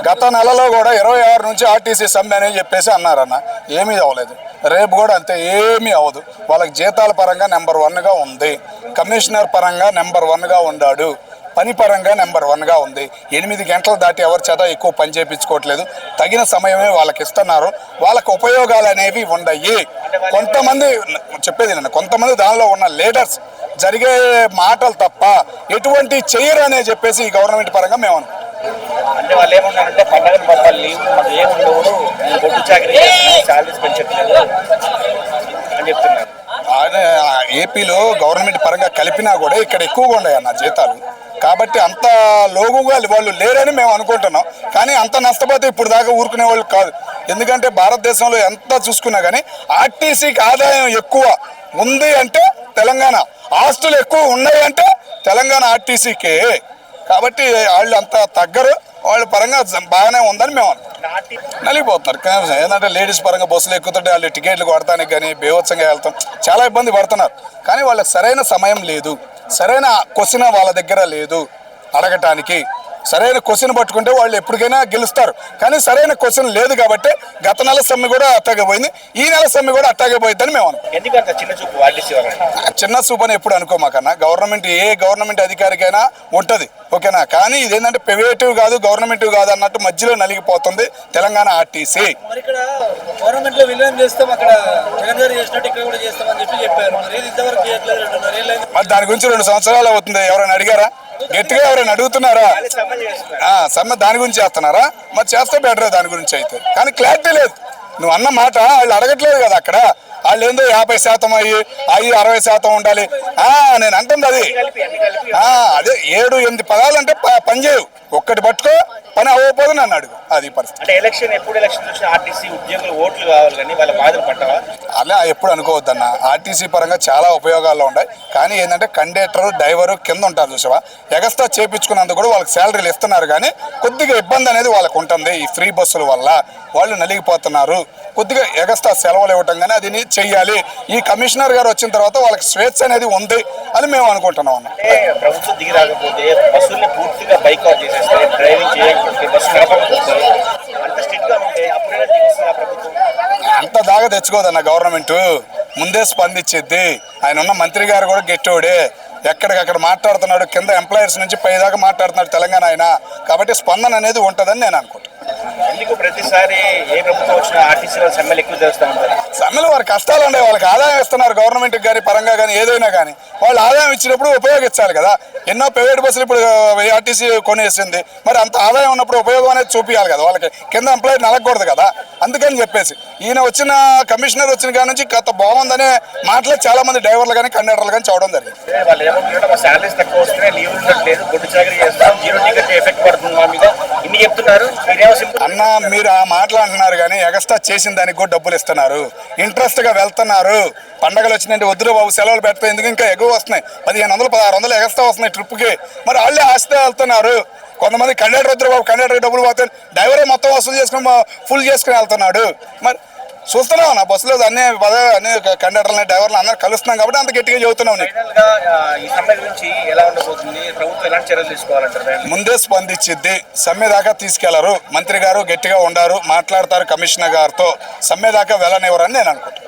గత నెలలో కూడా 26 నుంచి ఆర్టీసీ సమ్మె అని చెప్పేసి అన్నారన్న. ఏమీ అవ్వలేదు. రేపు కూడా అంతే, ఏమీ అవ్వదు. వాళ్ళకి జీతాల పరంగా నెంబర్ 1గా ఉంది, కమిషనర్ పరంగా నెంబర్ 1గా ఉన్నాడు, పని పరంగా నెంబర్ 1గా ఉంది. 8 గంటలు దాటి ఎవరి చేత ఎక్కువ పని చేయించుకోవట్లేదు. తగిన సమయమే వాళ్ళకి ఇస్తున్నారు. వాళ్ళకి ఉపయోగాలు అనేవి ఉండయి. కొంతమంది చెప్పేది నేను, కొంతమంది దానిలో ఉన్న లీడర్స్ జరిగే మాటలు తప్ప ఎటువంటి చెయ్యరు అనే చెప్పేసి ఈ గవర్నమెంట్ పరంగా మేము అనుకుంటాం. అంటే వాళ్ళు ఏమన్నారంటే పండగలు మొత్తం లీవ్ మాకు ఏముండవు, గొడ్డు చాకరీ సాలరీస్ పెంచట్లేదు అని చెప్తున్నారు. ఏపీలో గవర్నమెంట్ పరంగా కలిపినా కూడా ఇక్కడ ఎక్కువగా ఉన్నాయి అన్న జీతాలు. కాబట్టి అంత లోగుగా వాళ్ళు లేరని మేము అనుకుంటున్నాం. కానీ అంత నష్టపోతే ఇప్పుడు దాకా ఊరుకునే వాళ్ళు కాదు. ఎందుకంటే భారతదేశంలో ఎంత చూసుకున్నా కానీ ఆర్టీసీకి ఆదాయం ఎక్కువ ఉంది అంటే తెలంగాణ, ఆస్తులు ఎక్కువ ఉన్నాయి అంటే తెలంగాణ ఆర్టీసీకే. కాబట్టి వాళ్ళు అంత తగ్గరు. వాళ్ళ పరంగా బాగానే ఉందని మేము నలిగిపోతున్నారు. ఏంటంటే లేడీస్ పరంగా బస్సులు ఎక్కుతుంటే వాళ్ళు టికెట్లు కొడటానికి కానీ బేవత్సంగా వెళ్తాం, చాలా ఇబ్బంది పడుతున్నారు. కానీ వాళ్ళకి సరైన సమయం లేదు, సరైన క్వశ్చన్ వాళ్ళ దగ్గర లేదు అడగటానికి. సరైన క్వశ్చన్ పట్టుకుంటే వాళ్ళు ఎప్పటికైనా గెలుస్తారు. కానీ సరైన క్వశ్చన్ లేదు కాబట్టి గత నెల సమ్మె కూడా అట్టాగే పోయింది, ఈ నెల సమ్మె కూడా అట్టాగే పోయిందని మేము చిన్న చూపు అని ఎప్పుడు అనుకోమాకన్నా. గవర్నమెంట్ ఏ గవర్నమెంట్ అధికారికైనా ఉంటుంది, ఓకేనా. కానీ ఇదేంటంటే ప్రైవేటివ్ కాదు గవర్నమెంట్ కాదు అన్నట్టు మధ్యలో నలిగిపోతుంది తెలంగాణ ఆర్టీసీ. మరి దాని గురించి 2 సంవత్సరాలు అవుతుంది. ఎవరైనా అడిగారా? గట్టిగా ఎవరైనా అడుగుతున్నారా? సమ్మె దాని గురించి చేస్తున్నారా? మరి చేస్తే బెటరే దాని గురించి అయితే. కానీ క్లారిటీ లేదు. నువ్వు అన్న మాట వాళ్ళు అడగట్లేదు కదా. అక్కడ వాళ్ళు ఏందో 50% అయ్యి 60% ఉండాలి. నేను అంటుంది అది. అదే 7-8 పదాలు అంటే పనిచేయవు. ఒక్కటి పట్టుకో, పని అవ్వకపోదు నన్ను అడుగు. అది పరిస్థితి. అంటే ఎలక్షన్ చూసినా ఆర్టీసీ ఉద్యోగులు ఓట్లు కావాలి కానీ వాళ్ళ బాధలు పట్టవా? అలా ఎప్పుడు అనుకోవద్దన్న. ఆర్టీసీ పరంగా చాలా ఉపయోగాలు ఉన్నాయి. కానీ ఏంటంటే కండక్టర్ డ్రైవరు కింద ఉంటారు చూసావా, ఎగస్ట్రా చేయించుకున్నందుకు కూడా వాళ్ళకి శాలరీలు ఇస్తున్నారు. కానీ కొద్దిగా ఇబ్బంది అనేది వాళ్ళకు ఉంటుంది. ఈ ఫ్రీ బస్సుల వల్ల వాళ్ళు నలిగిపోతున్నారు. కొద్దిగా ఎగస్ట్రా సెలవులు ఇవ్వటం కానీ అది చెయ్యాలి. ఈ కమిషనర్ గారు వచ్చిన తర్వాత వాళ్ళకి స్వేచ్ఛ అనేది ఉంది అని మేము అనుకుంటున్నాం అన్న. ప్రభుత్వం దిగి రాకపోతే బస్సుల్ని పూర్తిగా బైకాట్ చేసేస్తే, డ్రైవింగ్ చేయకపోతే బస్సు అంత స్ట్రిక్ట్ గా ఉంటే అప్పుడే దిగుతుంది ప్రభుత్వం. అంత దాకా తెచ్చుకోదన్న గవర్నమెంట్, ముందే స్పందించిద్ది. ఆయన ఉన్న మంత్రి గారు కూడా గెట్టోడే, ఎక్కడికక్కడ మాట్లాడుతున్నాడు. కింద ఎంప్లాయర్స్ నుంచి పై దాకా మాట్లాడుతున్నాడు తెలంగాణ ఆయన. కాబట్టి స్పందన అనేది ఉంటుందని నేను అనుకుంటున్నాను. ఎందుకు ప్రతిసారి ఏ ప్రభుత్వం వచ్చినా ఆర్టీసీ వాళ్ళు సమ్మెలు ఎక్కువ చేస్తూ ఉంటారు? సమ్మెలు వారి కష్టాలు ఉండే, వాళ్ళకి ఆదాయం ఇస్తున్నారు గవర్నమెంట్ గారి పరంగా. కానీ ఏదైనా కానీ వాళ్ళు ఆదాయం ఇచ్చినప్పుడు ఉపయోగించాలి కదా. ఎన్నో ప్రైవేట్ బస్సులు ఇప్పుడు ఆర్టీసీ కొనేసింది. మరి అంత ఆదాయం ఉన్నప్పుడు ఉపయోగం అనేది చూపించాలి కదా. వాళ్ళకి కింద ఎంప్లాయీ నలగకూడదు కదా. అందుకని చెప్పేసి ఈయన వచ్చిన కమిషనర్ వచ్చిన కాడ నుంచి గత బాగుందనే మాటలు చాలా మంది డ్రైవర్లు కానీ కండక్టర్లు కానీ చూడడం జరిగింది. వాళ్ళు ఏమంటున్నారు, శాలరీస్ తక్కువ వస్తున్నాయి, లీవ్ ఉండట్లేదు, గొడ్డు చాకరీ చేస్తాం, 0 టికెట్ ఎఫెక్ట్ పడుతుంది మా మీద ఇన్ని చెప్తున్నారు. అన్న మీరు ఆ మాటలు అంటున్నారు కానీ ఎగస్ట్రా చేసిన దానికి కూడా డబ్బులు ఇస్తున్నారు. ఇంట్రెస్ట్ గా వెళ్తున్నారు. పండగలు వచ్చినాయంటే వద్దురు బాబు సెలవులు పెడితే ఎందుకు ఇంకా ఎగువ వస్తున్నాయి, 1500 1600 ఎగస్ట్రా వస్తున్నాయి ట్రిప్కి. మరి వాళ్ళే ఆస్తి వెళ్తున్నారు. కొంతమంది కండక్టర్ వద్దురు బాబు, కండక్టర్ డబ్బులు పోతాయి, డ్రైవరే మొత్తం వసూలు చేసుకుని ఫుల్ చేసుకుని వెళ్తున్నాడు. మరి చూస్తున్నాం నా బస్సులో అన్ని కండక్టర్లని డ్రైవర్లు అందరూ కలుస్తున్నాం కాబట్టి అంత గట్టిగా చెబుతున్నాం. ముందే స్పందించిద్ది. సమ్మె దాకా తీసుకెళ్లరు. మంత్రి గారు గట్టిగా ఉండారు, మాట్లాడతారు కమిషనర్ గారితో. సమ్మె దాకా వెళ్ళనివ్వరని నేను అనుకుంటున్నాను.